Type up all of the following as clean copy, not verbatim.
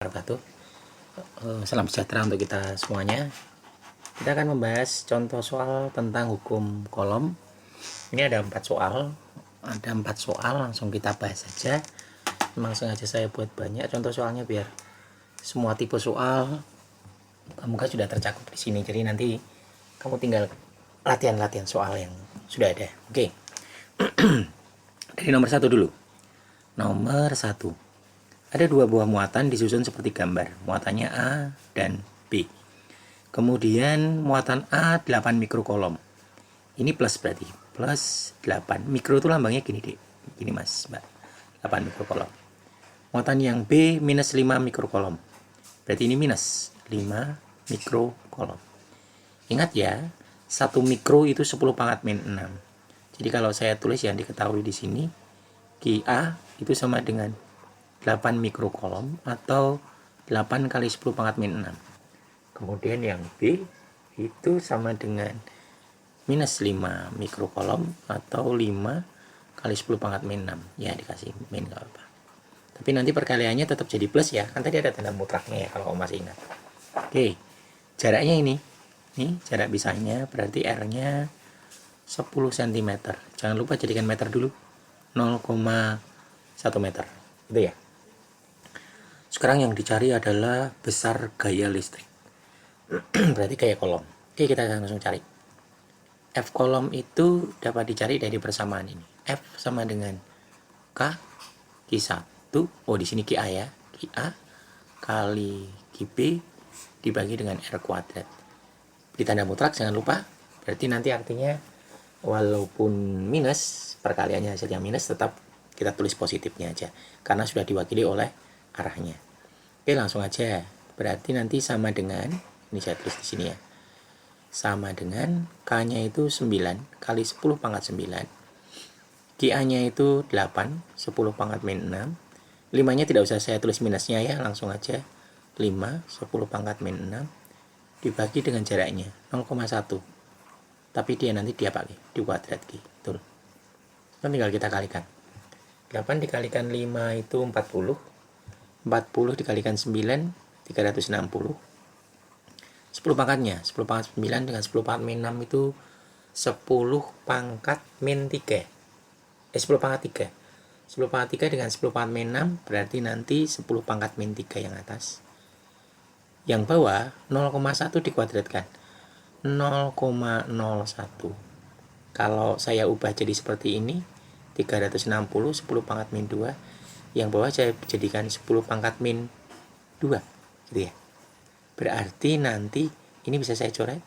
wabarakatuh. Salam sejahtera untuk kita semuanya. Kita akan membahas contoh soal tentang hukum kolom. Ini ada 4 soal. Langsung kita bahas saja. Memang sengaja saya buat banyak contoh soalnya biar semua tipe soal kamu kan sudah tercakup di sini. Jadi nanti kamu tinggal latihan-latihan soal yang sudah ada. Oke. Dari nomor 1 dulu. Nomor 1. Ada 2 buah muatan disusun seperti gambar. Muatannya A dan B. Kemudian muatan A 8 mikrokolom. Ini plus berarti. Plus 8. Mikro itu lambangnya gini, Dek. Gini, Mas, Mbak. 8 mikrokolom. Muatan yang B minus 5 mikrokolom. Berarti ini minus 5 mikrokolom. Ingat ya, 1 mikro itu 10 pangkat min 6. Jadi kalau saya tulis yang diketahui di sini, QA itu sama dengan 8 mikrokolom atau 8 kali 10 pangkat min 6. Kemudian yang B itu sama dengan minus 5 mikrokolom atau 5 kali 10 pangkat min 6. Ya dikasih min gak apa-apa. Tapi nanti perkaliannya tetap jadi plus ya. Kan tadi ada tanda mutlaknya ya kalau masih ingat. Oke. Jaraknya ini. Nih jarak pisahnya berarti R-nya 10 cm. Jangan lupa jadikan meter dulu. 0,1 meter. Itu ya. Sekarang yang dicari adalah besar gaya listrik. Berarti gaya kolom. Oke, kita langsung cari. F kolom itu dapat dicari dari persamaan ini. F sama dengan K Q1. Oh, di sini QA ya. QA kali QB dibagi dengan R kuadrat. Di tanda mutlak jangan lupa. Berarti nanti artinya walaupun minus, perkaliannya hasilnya minus, tetap kita tulis positifnya aja. Karena sudah diwakili oleh arahnya. Oke, langsung aja. Berarti nanti sama dengan, ini saya tulis di sini ya. Sama dengan K-nya itu 9 kali 10 pangkat 9. QA-nya itu 8, 10 pangkat min 6. 5-nya tidak usah saya tulis minusnya ya, langsung aja. 5, 10 pangkat min 6 dibagi dengan jaraknya 0,1. Tapi dia nanti dia pakai di kuadrat gitu. Kan tinggal kita kalikan. 8 dikalikan 5 itu 40. 40 dikalikan 9 360. 10 pangkatnya 10 pangkat 9 dengan 10 pangkat min 6 itu 10 pangkat min 3. 10 pangkat 3. 10 pangkat 3 dengan 10 pangkat min 6 berarti nanti 10 pangkat min 3 yang atas. Yang bawah 0,1 dikuadratkan 0,01. Kalau saya ubah jadi seperti ini 360 10 pangkat min 2. Yang bawah saya jadikan 10 pangkat min 2 gitu ya. Berarti nanti ini bisa saya coret.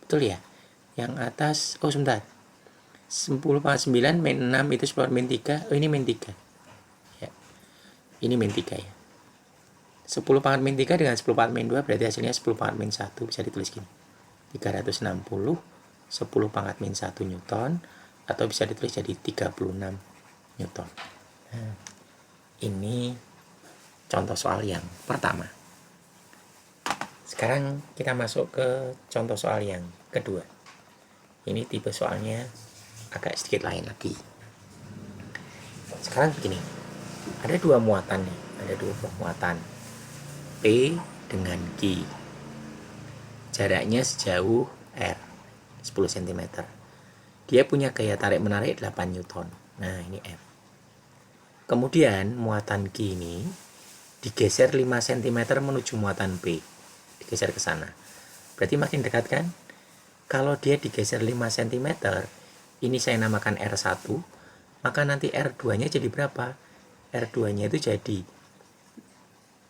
Betul ya? Yang atas, oh sebentar. 10 pangkat 9 min 6 itu 10 min 3. Oh ini min 3 ya. Ini min 3 ya. 10 pangkat min 3 dengan 10 pangkat min 2 berarti hasilnya 10 pangkat min 1. Bisa ditulis gini. 360 10 pangkat min 1 Newton. Atau bisa ditulis jadi 36 Newton. Nah, ini contoh soal yang pertama. Sekarang kita masuk ke contoh soal yang kedua. Ini tipe soalnya agak sedikit lain lagi. Sekarang begini. Ada 2 muatan nih. Ada 2 buah muatan. P dengan Q. Jaraknya sejauh R. 10 cm. Dia punya gaya tarik-menarik 8 Newton. Nah, ini F. Kemudian muatan Q ini digeser 5 cm menuju muatan P. Digeser ke sana. Berarti makin dekat kan? Kalau dia digeser 5 cm, ini saya namakan R1, maka nanti R2-nya jadi berapa? R2-nya itu jadi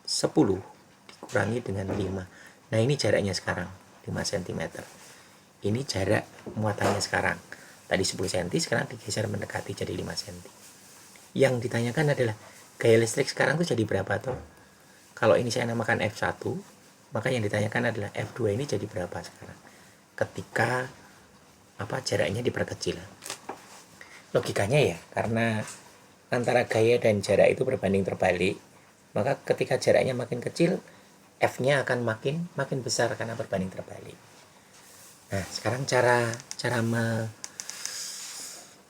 10 dikurangi dengan 5. Nah, ini jaraknya sekarang, 5 cm. Ini jarak muatannya sekarang. Tadi 10 cm, sekarang digeser mendekati jadi 5 cm. Yang ditanyakan adalah gaya listrik sekarang tuh jadi berapa toh? Kalau ini saya namakan F1, maka yang ditanyakan adalah F2 ini jadi berapa sekarang? Ketika jaraknya diperkecil. Logikanya ya, karena antara gaya dan jarak itu berbanding terbalik, maka ketika jaraknya makin kecil, F-nya akan makin besar karena berbanding terbalik. Nah, sekarang cara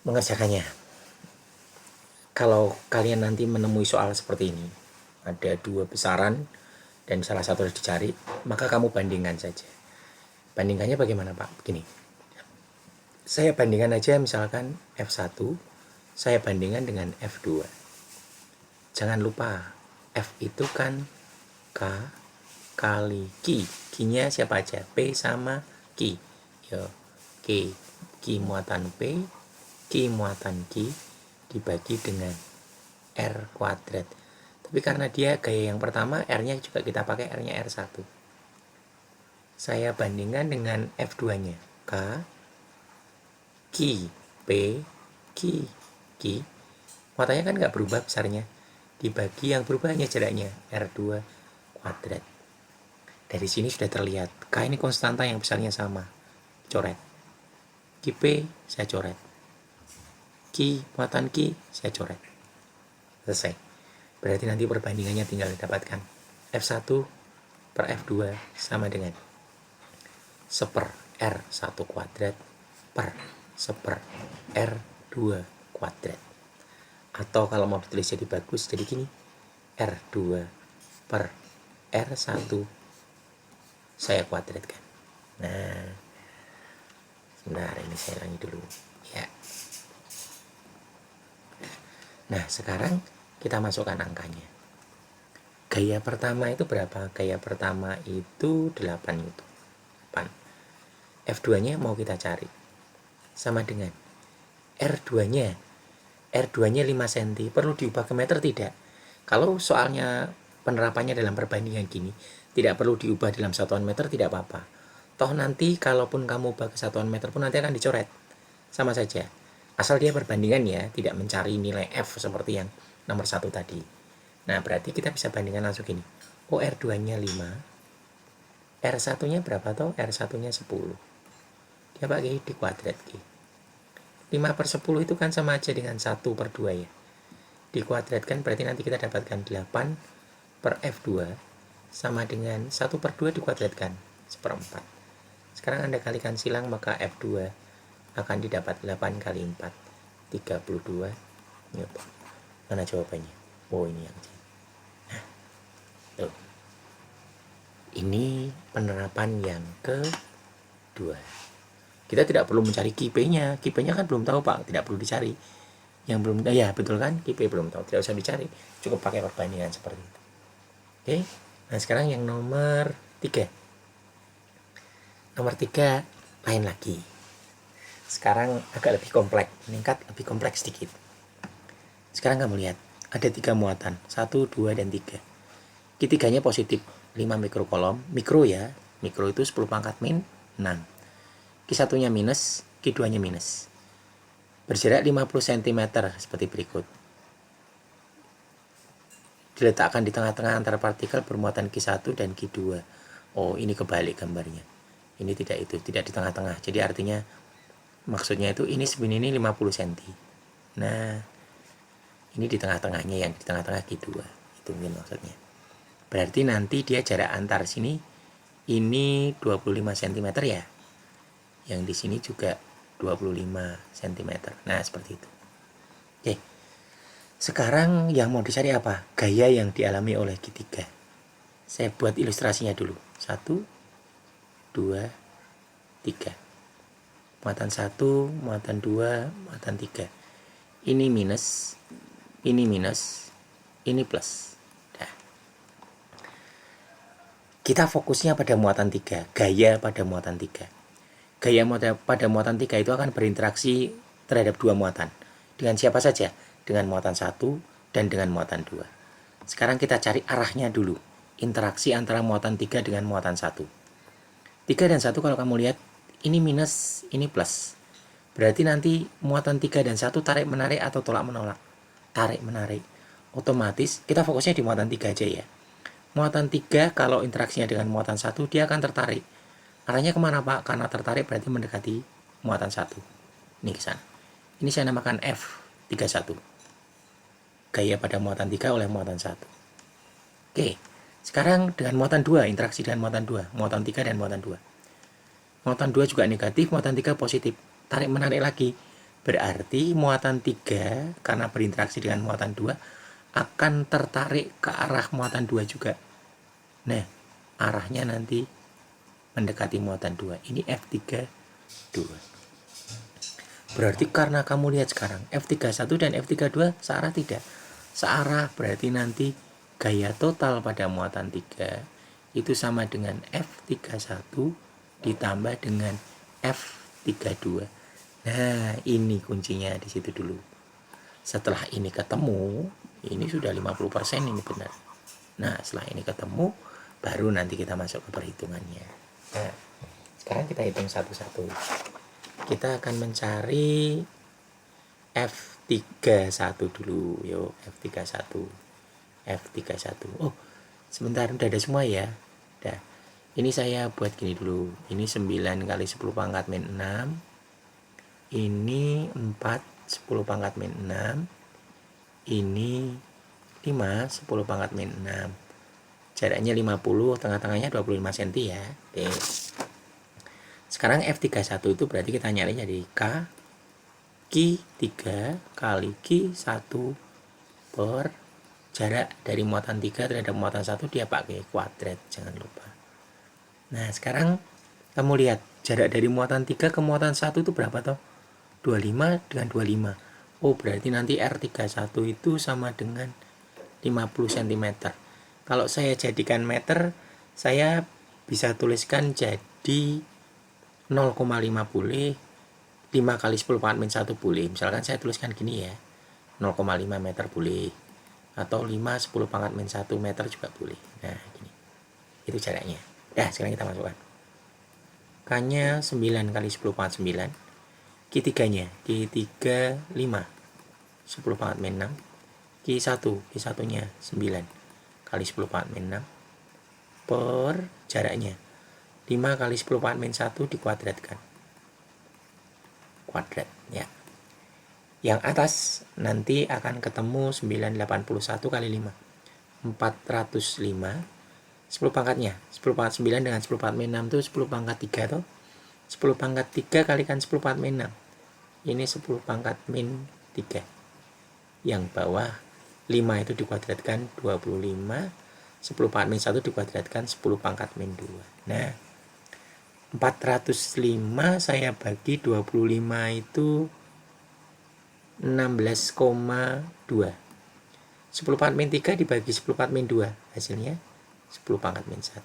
mengerjakannya. Kalau kalian nanti menemui soal seperti ini, ada dua besaran dan salah satu harus dicari, maka kamu bandingkan saja. Bandingkannya bagaimana Pak? Begini, saya bandingkan aja misalkan F1, saya bandingkan dengan F2. Jangan lupa, F itu kan K kali Q. Q-nya siapa aja? P sama Q. Yo, Q. Q muatan P, Q muatan Q dibagi dengan R kuadrat. Tapi karena dia gaya yang pertama, R-nya juga kita pakai R-nya R1. Saya bandingkan dengan F2-nya. K, Q, P, Q, Q. Muatannya kan nggak berubah besarnya. Dibagi yang berubah hanya jaraknya, R2 kuadrat. Dari sini sudah terlihat, K ini konstanta yang besarnya sama. Coret. QP saya coret. Q, muatan Q, saya coret. Selesai. Berarti nanti perbandingannya tinggal didapatkan. F1 per F2 sama dengan seper R1 kuadrat per seper R2 kuadrat. Atau kalau mau ditulis jadi bagus, jadi gini. R2 per R1 saya kuadratkan. Nah, sebentar, ini saya ulangi dulu. Ya. Nah, sekarang kita masukkan angkanya. Gaya pertama itu berapa? Gaya pertama itu 8 Newton. 8. F2-nya mau kita cari. Sama dengan R2-nya. R2-nya 5 cm. Perlu diubah ke meter tidak? Kalau soalnya penerapannya dalam perbandingan gini, tidak perlu diubah dalam satuan meter, tidak apa-apa. Toh nanti kalaupun kamu ubah ke satuan meter pun nanti akan dicoret. Sama saja. Asal dia perbandingan ya, tidak mencari nilai F seperti yang nomor 1 tadi. Nah, berarti kita bisa bandingkan langsung gini. Oh, R2-nya 5. R1-nya berapa toh? R1-nya 10. Dia pakai di kuadrat G. 5 per 10 itu kan sama aja dengan 1 per 2 ya. Dikuadratkan berarti nanti kita dapatkan 8 per F2 sama dengan 1 per 2 dikuadratkan 1/4. Sekarang Anda kalikan silang, maka F2 akan didapat 8 kali 4, 32 Newton. Mana jawabannya? Oh, ini yang C. Nah, tuh. Ini penerapan yang kedua. Kita tidak perlu mencari QP-nya. QP-nya kan belum tahu Pak, tidak perlu dicari. Yang belum, ya betul kan, QP belum tahu, tidak usah dicari. Cukup pakai perbandingan seperti itu. Oke, nah sekarang yang nomor 3. Nomor 3 lain lagi. Sekarang agak lebih kompleks, meningkat lebih kompleks sedikit. Sekarang kamu lihat, ada 3 muatan, 1, 2, dan 3. Q3-nya positif, 5 mikrokolom, mikro ya, mikro itu 10 pangkat min 6. Q1-nya minus, Q2-nya minus. Berjarak 50 cm seperti berikut. Diletakkan di tengah-tengah antara partikel bermuatan Q1 dan Q2. Oh, ini kebalik gambarnya. Ini tidak itu, tidak di tengah-tengah. Jadi artinya maksudnya itu ini segini ini 50 cm. Nah, ini di tengah-tengahnya, yang di tengah-tengah Q2. Itu mungkin maksudnya. Berarti nanti dia jarak antar sini ini 25 cm ya. Yang di sini juga 25 cm. Nah, seperti itu. Oke. Sekarang yang mau dicari apa? Gaya yang dialami oleh Q3. Saya buat ilustrasinya dulu. 1, 2, 3. Muatan 1, muatan 2, muatan 3. Ini minus, ini minus, ini plus. Nah. Kita fokusnya pada muatan 3, gaya pada muatan 3. Gaya pada muatan 3 itu akan berinteraksi terhadap 2 muatan. Dengan siapa saja? Dengan muatan 1 dan dengan muatan 2. Sekarang kita cari arahnya dulu. Interaksi antara muatan 3 dengan muatan 1. 3 dan 1 kalau kamu lihat, ini minus, ini plus. Berarti nanti muatan 3 dan 1 tarik-menarik atau tolak-menolak? Tarik-menarik. Otomatis kita fokusnya di muatan 3 aja ya. Muatan 3 kalau interaksinya dengan muatan 1, dia akan tertarik. Arahnya kemana Pak? Karena tertarik berarti mendekati muatan 1. Ini ke sana. Ini saya namakan F31. Gaya pada muatan 3 oleh muatan 1. Oke. Sekarang dengan muatan 2, interaksi dengan muatan 2. Muatan 3 dan muatan 2. Muatan 2 juga negatif, muatan 3 positif. Tarik menarik lagi. Berarti muatan 3 karena berinteraksi dengan muatan 2 akan tertarik ke arah muatan 2 juga. Nah, arahnya nanti mendekati muatan 2. Ini F32. Berarti karena kamu lihat sekarang F31 dan F32 searah tidak? Searah, berarti nanti gaya total pada muatan 3 itu sama dengan F31 ditambah dengan F32. Nah, ini kuncinya di situ dulu. Setelah ini ketemu, ini sudah 50% ini benar. Nah, setelah ini ketemu, baru nanti kita masuk ke perhitungannya. Nah, sekarang kita hitung satu-satu. Kita akan mencari F31 dulu. Yuk, F31. F31. Oh, sebentar, udah ada semua ya. Udah. Ini saya buat gini dulu. Ini 9 kali 10 pangkat min 6. Ini 4 10 pangkat min 6. Ini 5 10 pangkat min 6. Jaraknya 50, tengah-tengahnya 25 cm ya. Oke. Sekarang F31 itu berarti kita nyari jadi Q3 kali Q1 per jarak dari muatan 3 terhadap muatan 1 dia pakai kuadrat, jangan lupa. Nah, sekarang kamu lihat jarak dari muatan 3 ke muatan 1 itu berapa toh? 25 dengan 25. Oh, berarti nanti R31 itu sama dengan 50 cm. Kalau saya jadikan meter, saya bisa tuliskan jadi 0,5 boleh, 5 kali 10 pangkat min 1 boleh. Misalkan saya tuliskan gini ya, 0,5 meter boleh, atau 5 10 pangkat min 1 meter juga boleh. Nah, gini. Itu jaraknya. Nah, sekarang kita masukkan. K-nya 9 kali 10 pangkat 9. Q3-nya, Q3 5 10 pangkat min 6. Q1-nya 9 kali 10 pangkat min 6 per jaraknya 5 kali 10 pangkat min 1 dikuadratkan. Kuadrat ya. Yang atas nanti akan ketemu 981 kali 5. 405. 10 pangkatnya. 10 pangkat 9 dengan 10 pangkat min 6 itu 10 pangkat 3 toh. 10 pangkat 3 kalikan 10 pangkat min 6. Ini 10 pangkat min 3. Yang bawah 5 itu dikuadratkan 25. 10 pangkat min 1 dikuadratkan 10 pangkat min 2. Nah, 405 saya bagi 25 itu 16,2. 10 pangkat min 3 dibagi 10 pangkat min 2. Hasilnya 10 pangkat min 1.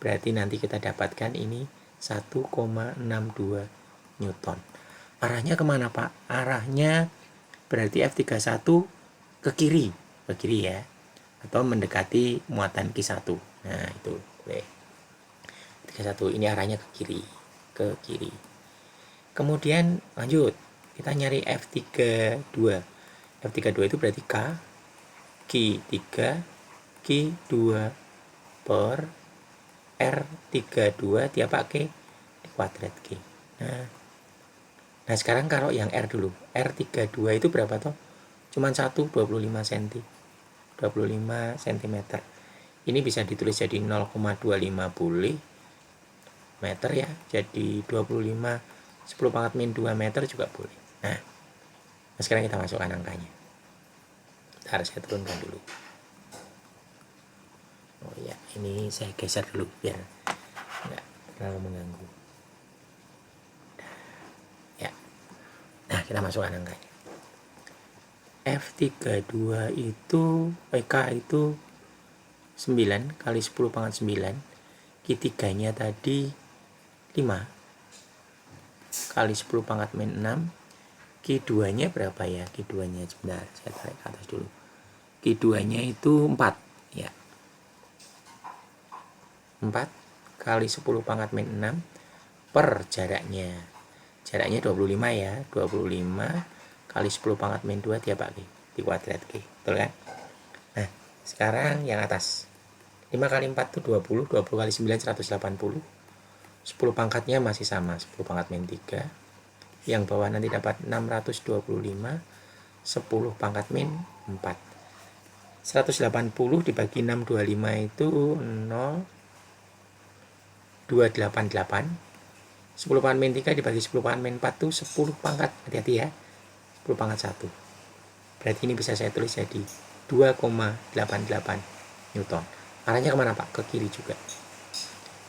Berarti nanti kita dapatkan ini 1,62 Newton. Arahnya kemana Pak? Arahnya berarti F31 ke kiri ya, atau mendekati muatan Q1. Nah, itu boleh. F31 ini arahnya ke kiri. Kemudian lanjut, kita nyari F32. F32 itu berarti Q3 Q2 per R32 dia pakai kuadrat Q. Nah, sekarang kalau yang R dulu. R32 itu berapa toh? Cuman 25 cm. 25 cm. Ini bisa ditulis jadi 0,25 boleh meter ya. Jadi 25 10 pangkat min 2 meter juga boleh. Nah, sekarang kita masukkan angkanya. Harus saya turunkan dulu. Oh ya, ini saya geser dulu biar enggak terlalu mengganggu. Ya. Nah, kita masukkan angkanya. F32 itu PK itu 9 kali 10 pangkat 9. Q3-nya tadi 5 kali 10 pangkat min 6. Q2-nya berapa ya? Q2-nya sebentar, saya tarik ke atas dulu. Q2-nya itu 4 ya. 4 kali 10 pangkat min 6 per jaraknya. Jaraknya 25 ya. 25 kali 10 pangkat min 2 dia pakai dikuadrat Q. Betul kan? Nah, sekarang yang atas. 5 kali 4 itu 20. 20 kali 9 180. 10 pangkatnya masih sama, 10 pangkat min 3. Yang bawah nanti dapat 625. 10 pangkat min 4. 180 dibagi 625 itu 0,288. 10 pangkat min 3 dibagi 10 pangkat min 4 itu 10 pangkat, hati-hati ya, 10 pangkat 1. Berarti ini bisa saya tulis jadi 2,88 Newton. Arahnya kemana Pak? Ke kiri juga.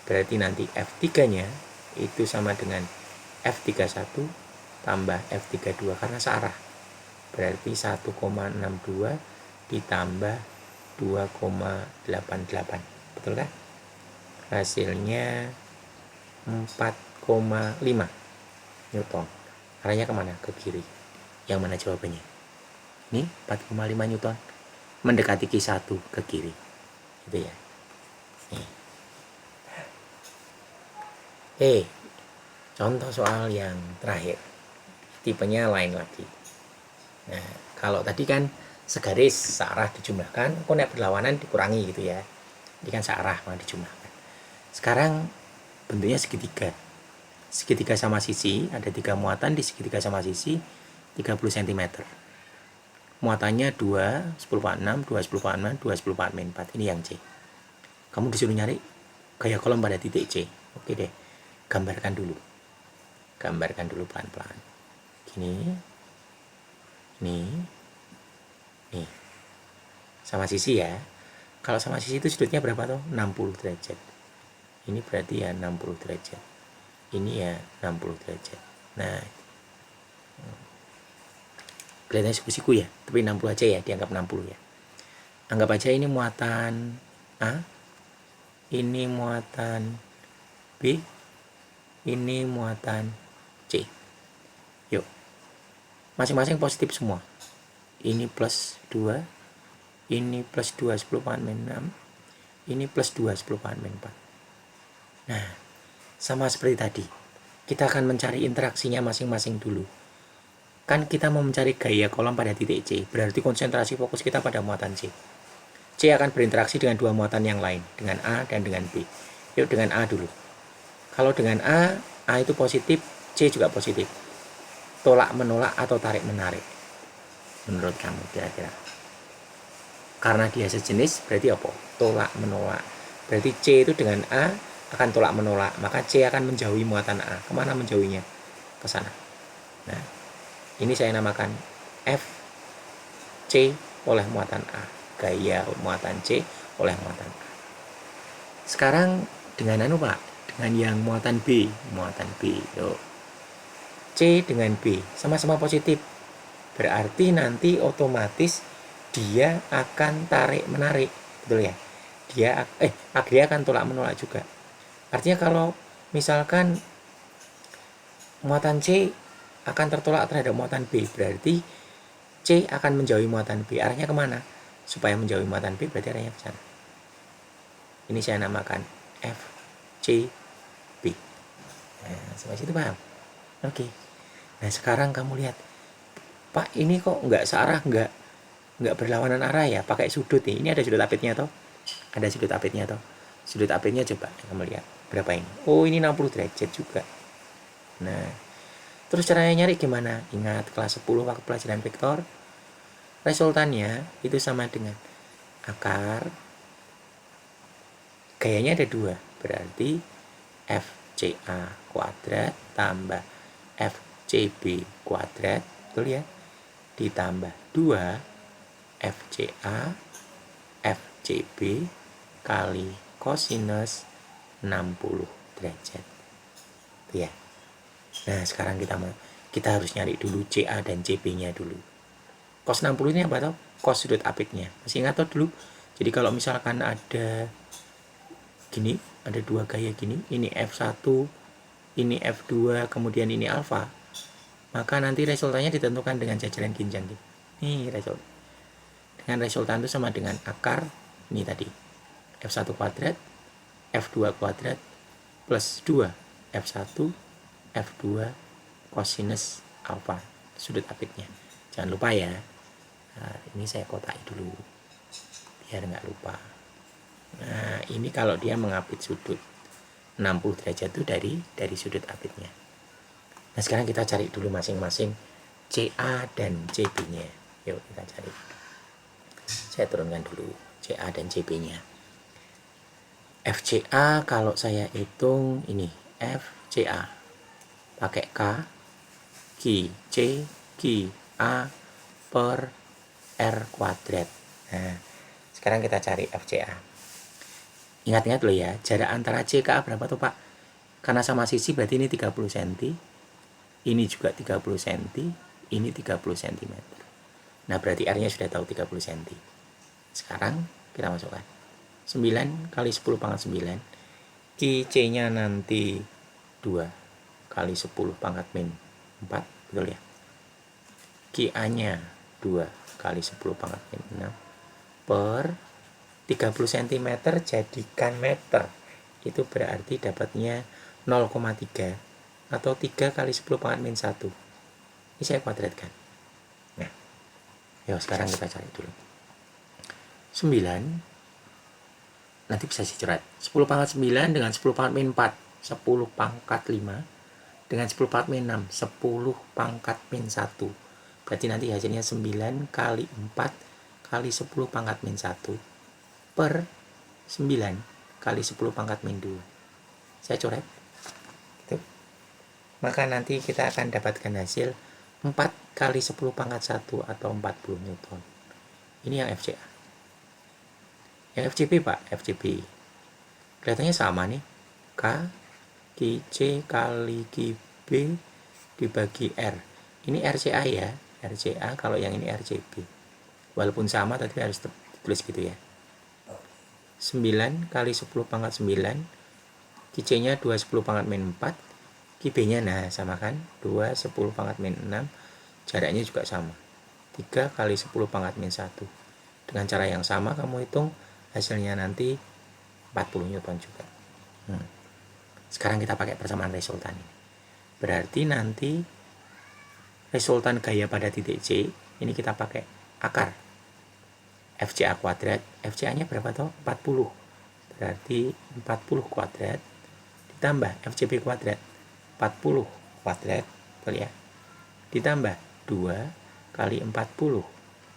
Berarti nanti F3 nya itu sama dengan F31 tambah F32 karena searah. Berarti 1,62 ditambah 2,88. Betul kan? Hasilnya 4,5 Newton. Arahnya kemana? Ke kiri. Yang mana jawabannya? Ini 4,5 Newton. Mendekati Q1 ke kiri. Gitu ya. Nih. Contoh soal yang terakhir. Tipenya lain lagi. Nah, kalau tadi kan segaris searah dijumlahkan, kok nek berlawanan dikurangi gitu ya. Ini kan searah malah dijumlahkan. Sekarang bentuknya segitiga. Segitiga sama sisi, ada 3 muatan di segitiga sama sisi 30 cm. Muatannya 2, 10/6, 2, 10/6, 2, 10/4. Ini yang C. Kamu disuruh nyari gaya kolom pada titik C. Oke deh, gambarkan dulu pelan-pelan. Gini, nih, sama sisi ya. Kalau sama sisi itu sudutnya berapa tuh? 60 derajat. Ini berarti ya 60 derajat. Ini ya 60 derajat. Nah, kelihatannya siku-siku ya, tapi 60 aja ya, dianggap 60 ya. Anggap aja ini muatan A, ini muatan B, ini muatan C. Yuk, masing-masing positif semua. Ini plus 2, ini plus 2 10/6, ini plus 2 10/4. Nah, sama seperti tadi, kita akan mencari interaksinya masing-masing dulu. Kan kita mau mencari gaya kolom pada titik C, berarti konsentrasi fokus kita pada muatan C. C akan berinteraksi dengan dua muatan yang lain, dengan A dan dengan B. Yuk dengan A dulu. Kalau dengan A itu positif, C juga positif. Tolak menolak atau tarik menarik? Menurut kamu kira-kira? Karena dia sejenis, berarti apa? Tolak menolak. Berarti C itu dengan A akan tolak menolak, maka C akan menjauhi muatan A. Kemana menjauhinya? Ke sana. Nah, ini saya namakan F C oleh muatan A, gaya muatan C oleh muatan A. Sekarang dengan anu Pak, dengan yang muatan B. Yuk. C dengan B sama-sama positif, berarti nanti otomatis dia akan tarik menarik, betul ya? Dia akan tolak menolak juga. Artinya kalau misalkan muatan C akan tertolak terhadap muatan B, berarti C akan menjauhi muatan B. Arahnya kemana? Supaya menjauhi muatan B berarti arahnya ke sana. Ini saya namakan F C B. Nah, sampai situ paham? Oke. Nah, sekarang kamu lihat, Pak, ini kok nggak searah, nggak berlawanan arah ya? Pakai sudut nih. Ini ada sudut apitnya toh? Ada sudut apitnya toh? Sudut apitnya coba kamu lihat berapa ini? Oh, ini 60 derajat juga. Nah, terus caranya nyari gimana? Ingat kelas 10 waktu pelajaran vektor, resultannya itu sama dengan akar, gayanya ada 2, berarti FCA kuadrat tambah FCB kuadrat, betul ya, ditambah 2 FCA FCB kali kosinus 60 derajat. Itu ya. Nah, sekarang kita harus nyari dulu CA dan CB-nya dulu. Cos 60 ini apa tau? Cos sudut apitnya. Masih ingat tau dulu? Jadi kalau misalkan ada gini, ada dua gaya gini, ini F1, ini F2, kemudian ini alfa, maka nanti resultannya ditentukan dengan jajaran ginjang gitu. Nih resultan. Dengan resultan itu sama dengan akar ini tadi. F1 kuadrat, F2 kuadrat plus 2 F1 F2 kosinus alfa sudut apitnya. Jangan lupa ya. Nah, ini saya kotai dulu biar nggak lupa. Nah, ini kalau dia mengapit sudut 60 derajat itu dari sudut apitnya. Nah, sekarang kita cari dulu masing-masing CA dan CB-nya. Yuk kita cari. Saya turunkan dulu CA dan CB-nya. FCA kalau saya hitung ini FCA pakai K, Q C, Q A per R kuadrat. Nah, sekarang kita cari FCA. Ingat-ingat loh ya, jarak antara C ke A berapa tuh Pak? Karena sama sisi berarti ini 30 cm, ini juga 30 cm, ini 30 cm. Nah, berarti R-nya sudah tahu 30 cm. Sekarang kita masukkan 9 kali 10 pangkat 9. C-nya nanti 2 kali 10 pangkat min 4, betul ya? A-nya 2 kali 10 pangkat min 6 per 30 cm jadikan meter. Itu berarti dapatnya 0,3 atau 3 kali 10 pangkat min 1. Ini saya kuadratkan. Nah, yuk sekarang kita cari dulu. 9 nanti bisa dicoret. 10 pangkat 9 dengan 10 pangkat min 4, 10 pangkat 5 dengan 10 pangkat min 6, 10 pangkat min 1. Berarti nanti hasilnya 9 kali 4 kali 10 pangkat min 1 per 9 kali 10 pangkat min 2. Saya coret. Gitu. Maka nanti kita akan dapatkan hasil 4 kali 10 pangkat 1 atau 40 Newton. Ini yang FCA. Yang FCB Pak, FCB. Kelihatannya sama nih. K QC kali QB dibagi R. Ini RCA ya. RCA, kalau yang ini RCB. Walaupun sama tapi harus ditulis gitu ya. 9 kali 10 pangkat 9. QC-nya 2 10 pangkat min 4. QB-nya nah sama kan. 2 10 pangkat min 6. Jaraknya juga sama. 3 kali 10 pangkat min 1. Dengan cara yang sama kamu hitung hasilnya nanti 40 Newton juga. Sekarang kita pakai persamaan resultan ini. Berarti nanti resultan gaya pada titik C ini kita pakai akar FCA kuadrat. FCA-nya berapa toh? 40. Berarti 40 kuadrat ditambah FCB kuadrat 40 kuadrat, betul ya? Ditambah 2 kali 40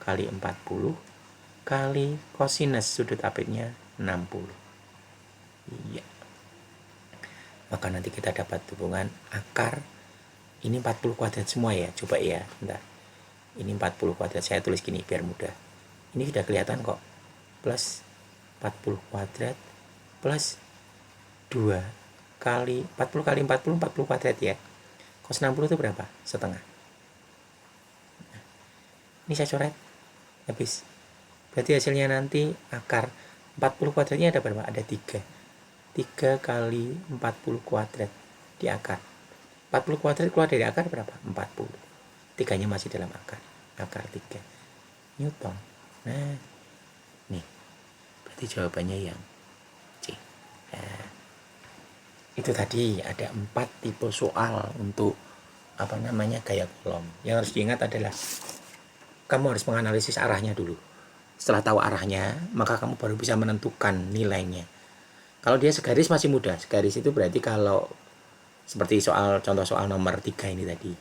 kali 40 kali kosinus sudut apitnya 60. Iya. Maka nanti kita dapat hubungan akar ini 40 kuadrat semua ya. Coba ya, bentar. Ini 40 kuadrat, saya tulis gini biar mudah. Ini sudah kelihatan kok. Plus 40 kuadrat plus 2 kali 40 kali 40 40 kuadrat ya. Cos 60 itu berapa? Setengah. Nah, ini saya coret. Habis. Berarti hasilnya nanti akar 40 kuadratnya ada berapa? Ada 3. 3 kali 40 kuadrat di akar. 40 kuadrat keluar dari akar berapa? 40. 3-nya masih dalam akar. Akar 3 Newton. Nah, nih. Berarti jawabannya yang C. Nah, itu tadi ada 4 tipe soal untuk gaya kolom. Yang harus diingat adalah kamu harus menganalisis arahnya dulu. Setelah tahu arahnya, maka kamu baru bisa menentukan nilainya. Kalau dia segaris masih mudah. Segaris itu berarti kalau seperti contoh soal nomor 3 ini tadi.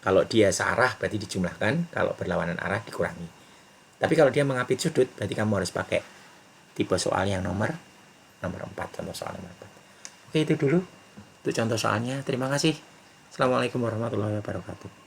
Kalau dia searah berarti dijumlahkan, kalau berlawanan arah dikurangi. Tapi kalau dia mengapit sudut, berarti kamu harus pakai tipe soal yang nomor 4, contoh soal nomor 4. Oke, itu dulu untuk contoh soalnya. Terima kasih. Assalamualaikum warahmatullahi wabarakatuh.